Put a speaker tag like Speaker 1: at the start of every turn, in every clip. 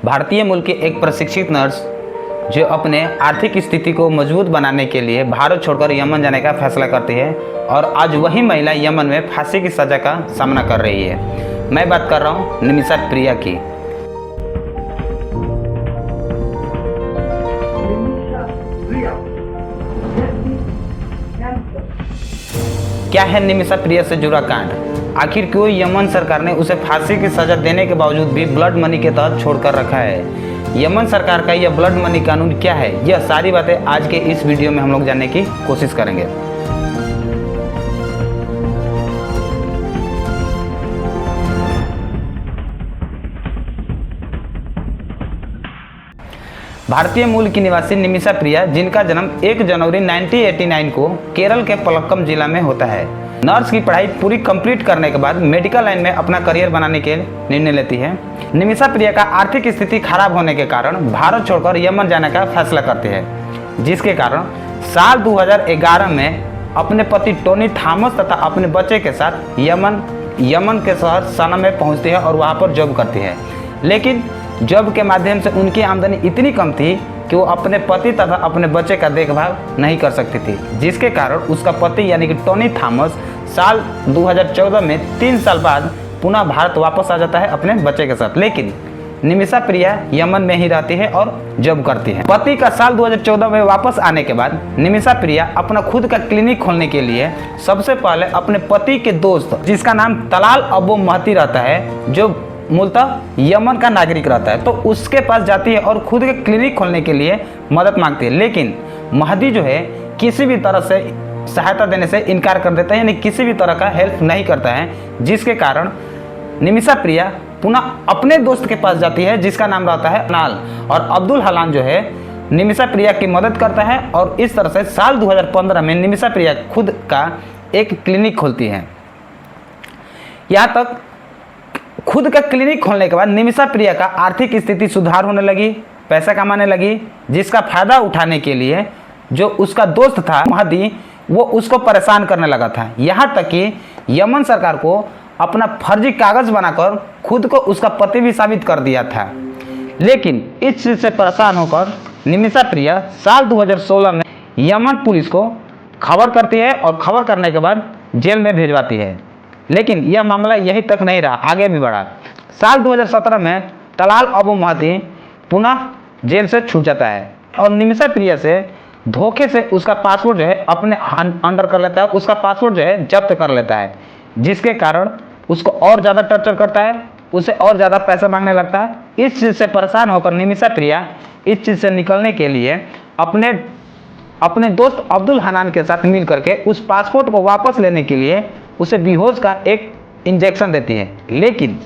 Speaker 1: भारतीय मूल की एक प्रशिक्षित नर्स जो अपने आर्थिक स्थिति को मजबूत बनाने के लिए भारत छोड़कर यमन जाने का फैसला करती है और आज वही महिला यमन में फांसी की सज़ा का सामना कर रही है। मैं बात कर रहा हूँ निमिषा प्रिया की। क्या है निमिषा प्रिया से जुड़ा कांड? आखिर क्यों यमन सरकार ने उसे फांसी की सजा देने के बावजूद भी ब्लड मनी के तहत छोड़कर रखा है? यमन सरकार का यह ब्लड मनी कानून क्या है? यह सारी बातें आज के इस वीडियो में हम लोग जानने की कोशिश करेंगे। भारतीय मूल की निवासी निमिषा प्रिया, जिनका जन्म 1 जनवरी 1989 को केरल के पलक्कम जिला में होता है, नर्स की पढ़ाई पूरी कंप्लीट करने के बाद मेडिकल लाइन में अपना करियर बनाने के निर्णय लेती है। निमिषा प्रिया का आर्थिक स्थिति खराब होने के कारण भारत छोड़कर यमन जाने का फैसला करती है, जिसके कारण साल 2011 में अपने पति टोनी थॉमस तथा अपने बच्चे के साथ यमन के शहर सना में पहुंचती है और वहां पर जॉब करती है। लेकिन जॉब के माध्यम से उनकी आमदनी इतनी कम थी कि वो अपने पति तथा अपने बच्चे का देखभाल नहीं कर सकती थी, जिसके कारण उसका पति यानी कि टोनी थॉमस साल 2014 में 3 साल बाद पुनः भारत वापस आ जाता है अपने बच्चे के साथ। लेकिन निमिषा प्रिया यमन में ही रहती है और जॉब करती है। पति का साल 2014 में वापस आने के बाद निमिषा प्रिया अपना खुद का क्लिनिक खोलने के लिए सबसे पहले अपने पति के दोस्त, जिसका नाम तलाल अबू महदी रहता है, जो मूलतः यमन का नागरिक रहता है, तो उसके पास जाती है और खुद के क्लिनिक खोलने के लिए मदद मांगती है। लेकिन महदी जो है किसी भी तरह से सहायता देने से इनकार कर देता है, यानी किसी भी तरह का हेल्प नहीं करता है, जिसके कारण निमिषा प्रिया पुनः अपने दोस्त के पास जाती है, जिसका नाम रहता है नाल, और अब्दुल हलान जो है निमिषा प्रिया की मदद करता है। और इस तरह से साल 2015 में निमिषा प्रिया खुद का एक क्लिनिक खोलती है। यहाँ तक खुद का क्लिनिक खोलने के बाद निमिषा प्रिया का आर्थिक स्थिति सुधार होने लगी, पैसा कमाने लगी, जिसका फायदा उठाने के लिए जो उसका दोस्त था महदी, वो उसको परेशान करने लगा था। यहाँ तक कि यमन सरकार को अपना फर्जी कागज बनाकर खुद को उसका पति भी साबित कर दिया था। लेकिन इस चीज से परेशान होकर निमिषा प्रिया साल 2016 में यमन पुलिस को खबर करती है और खबर करने के बाद जेल में भेजवाती है। लेकिन यह मामला यही तक नहीं रहा, आगे भी बढ़ा। साल 2017 में तलाल अबू महदी पुनः जेल से छूट जाता है और निमिषा प्रिया से धोखे से उसका पासपोर्ट जो है अपने अंडर कर लेता है, उसका पासपोर्ट जो है जब्त कर लेता है, जिसके कारण उसको और ज़्यादा टॉर्चर करता है, उसे और ज़्यादा पैसा मांगने लगता है। इस चीज़ से परेशान होकर निमिषा प्रिया इस चीज़ से निकलने के लिए अपने दोस्त अब्दुल हनान के साथ मिल करके उस पासपोर्ट को वापस लेने के लिए उसे बेहोश का एक इंजेक्शन देती है। लेकिन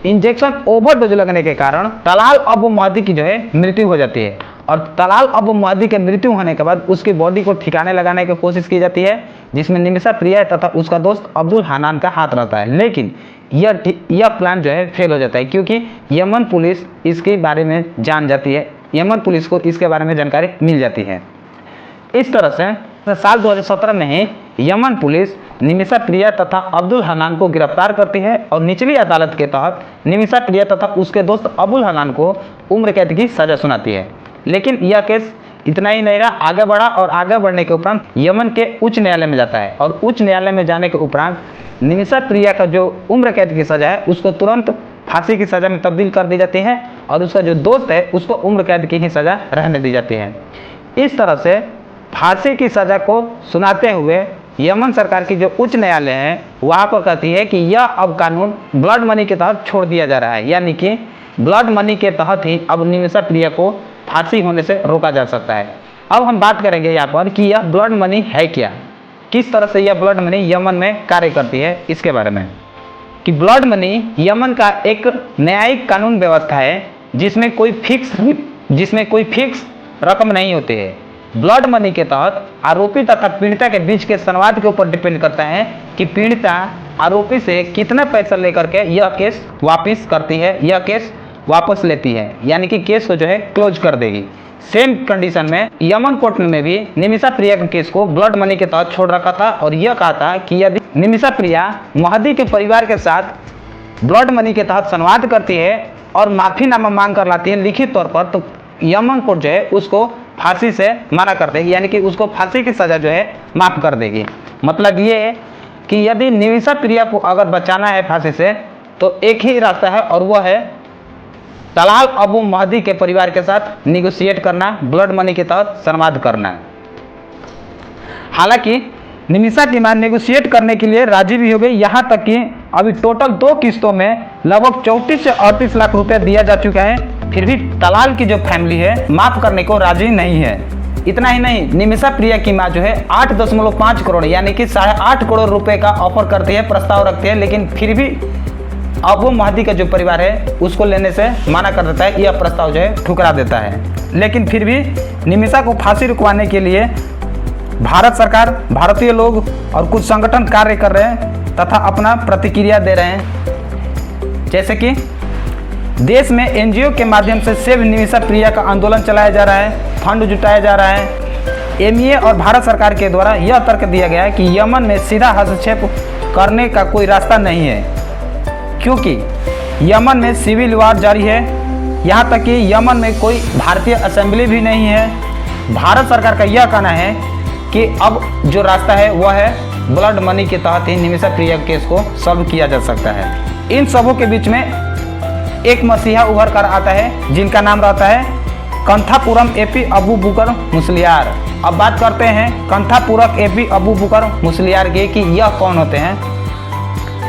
Speaker 1: इंजेक्शन ओवरडोज लगने के कारण तलाल अबू महदी की जो है मृत्यु हो जाती है और तलाल अबू महदी के मृत्यु होने के बाद उसकी बॉडी को ठिकाने लगाने की कोशिश की जाती है, जिसमें निमिषा प्रिया तथा उसका दोस्त अब्दुल हनान का हाथ रहता है। लेकिन यह प्लान जो है फेल हो जाता है, क्योंकि यमन पुलिस इसके बारे में जान जाती है, यमन पुलिस को इसके बारे में जानकारी मिल जाती है। इस तरह से साल 2017 में ही यमन पुलिस निमिषा प्रिया तथा अब्दुल हनान को गिरफ्तार करती है और निचली अदालत के तहत निमिषा प्रिया तथा उसके दोस्त अब्दुल हनान को उम्र कैद की सजा सुनाती है। लेकिन यह केस इतना ही नहीं रहा, आगे बढ़ा और आगे बढ़ने के उपरांत यमन के उच्च न्यायालय में जाता है और उच्च न्यायालय में जाने के उपरांत निमिषा प्रिया का जो उम्र कैद की सजा है उसको तुरंत फांसी की सजा में तब्दील कर दी जाती है और उसका जो दोस्त है उसको उम्र कैद की ही सजा रहने दी जाती है। इस तरह से फांसी की सजा को सुनाते हुए यमन सरकार की जो उच्च न्यायालय है वहाँ पर कहती है कि यह अब कानून ब्लड मनी के तहत छोड़ दिया जा रहा है, यानी कि ब्लड मनी के तहत ही अब निमिषा प्रिया को फांसी होने से रोका जा सकता है। अब हम बात करेंगे यहाँ पर कि यह ब्लड मनी है क्या, किस तरह से यह ब्लड मनी यमन में कार्य करती है, इसके बारे में। कि ब्लड मनी यमन का एक न्यायिक कानून व्यवस्था है जिसमें कोई फिक्स रकम नहीं होती है। ब्लड मनी के तहत आरोपी तथा पीड़िता के बीच के संवाद के ऊपर डिपेंड करता है कि पीड़िता आरोपी से कितना पैसा लेकर के यह केस वापस करती है, यह केस वापस लेती है, यानी कि केस को जो है क्लोज कर देगी। सेम कंडीशन में यमन कोर्ट में भी निमिषा प्रिया के केस को ब्लड मनी के तहत छोड़ रखा था और यह कहा था कि यदि निमिषा प्रिया महदी के परिवार के साथ ब्लड मनी के तहत संवाद करती है और माफ़ीनामा मांग कर लाती है लिखित तौर पर, तो यमन कोर्ट जो है उसको फांसी से मना कर देगी, यानी कि उसको फांसी की सज़ा जो है माफ़ कर देगी। मतलब ये है कि यदि निमिषा प्रिया को अगर बचाना है फांसी से तो एक ही रास्ता है, और वह है तलाल अबू महदी के परिवार के साथ निगोशिएट करना, ब्लड मनी के तहत संवाद करना। हालांकि निमिषा की मां नेगोशिएट करने के लिए राजी भी हो गई, यहाँ तक कि अभी टोटल 2 किस्तों में लगभग 34 से 38 लाख रुपए दिया जा चुका है। फिर भी तलाल की जो फैमिली है माफ़ करने को राजी नहीं है। इतना ही नहीं, निमिषा प्रिया की मां जो है 8.5 करोड़ यानी कि 8.5 करोड़ रुपए का ऑफर करती है, प्रस्ताव रखती है, लेकिन फिर भी अबू महदी का जो परिवार है उसको लेने से मना कर देता है, यह प्रस्ताव जो है ठुकरा देता है। लेकिन फिर भी निमिषा को फांसी रुकवाने के लिए भारत सरकार, भारतीय लोग और कुछ संगठन कार्य कर रहे हैं तथा अपना प्रतिक्रिया दे रहे हैं। जैसे कि देश में एनजीओ के माध्यम से सेव निमिषा प्रिया का आंदोलन चलाया जा रहा है, फंड जुटाया जा रहा है। एमईए और भारत सरकार के द्वारा यह तर्क दिया गया है कि यमन में सीधा हस्तक्षेप करने का कोई रास्ता नहीं है, क्योंकि यमन में सिविल वार जारी है। यहाँ तक कि यमन में कोई भारतीय असेंबली भी नहीं है। भारत सरकार का यह कहना है कि अब जो रास्ता है वह है ब्लड मनी के तहत ही निमिषा प्रिया केस को सॉल्व किया जा सकता है। इन सबों के बीच में एक मसीहा उभर कर आता है जिनका नाम रहता है कंथापुरम एपी अबू बकर मुसलियार। अब बात करते हैं कंथापुरम एपी अबू बकर मुसलियार के कि यह कौन होते हैं।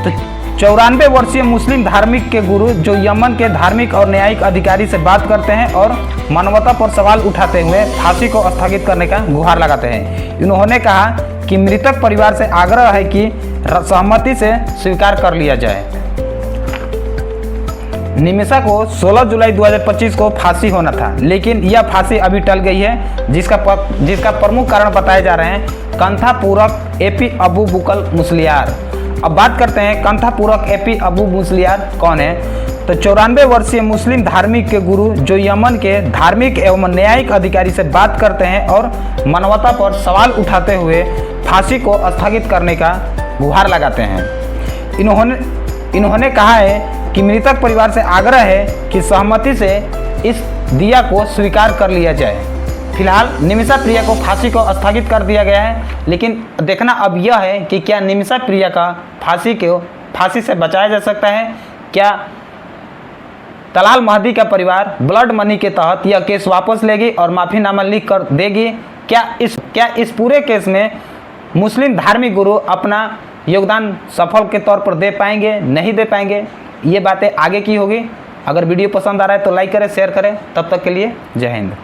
Speaker 1: तो 94 वर्षीय मुस्लिम धार्मिक के गुरु जो यमन के धार्मिक और न्यायिक अधिकारी से बात करते हैं और मानवता पर सवाल उठाते हुए फांसी को स्थगित करने का गुहार लगाते हैं। इन्होंने कहा कि मृतक परिवार से आग्रह है कि सहमति से स्वीकार कर लिया जाए। निमिषा को 16 जुलाई 2025 को फांसी होना था, लेकिन यह फांसी अभी टल गई है, जिसका प्रमुख कारण बताए जा रहे हैं कंथापुरम एपी अबू बकर मुसलियार। अब बात करते हैं कंथापुरम एपी अबू मुसलियार कौन है। तो 94 वर्षीय मुस्लिम धार्मिक के गुरु जो यमन के धार्मिक एवं न्यायिक अधिकारी से बात करते हैं और मानवता पर सवाल उठाते हुए फांसी को स्थगित करने का गुहार लगाते हैं। इन्होंने कहा है कि मृतक परिवार से आग्रह है कि सहमति से इस दिया को स्वीकार कर लिया जाए। फिलहाल निमिषा प्रिया को फांसी को स्थगित कर दिया गया है, लेकिन देखना अब यह है कि क्या निमिषा प्रिया का फांसी से बचाया जा सकता है। क्या तलाल महदी का परिवार ब्लड मनी के तहत यह केस वापस लेगी और माफ़ीनामा लिख कर देगी। क्या इस पूरे केस में मुस्लिम धार्मिक गुरु अपना योगदान सफल के तौर पर दे पाएंगे, नहीं दे पाएंगे, ये बातें आगे की होगी। अगर वीडियो पसंद आ रहा है तो लाइक करें, शेयर करें। तब तक के लिए जय हिंद।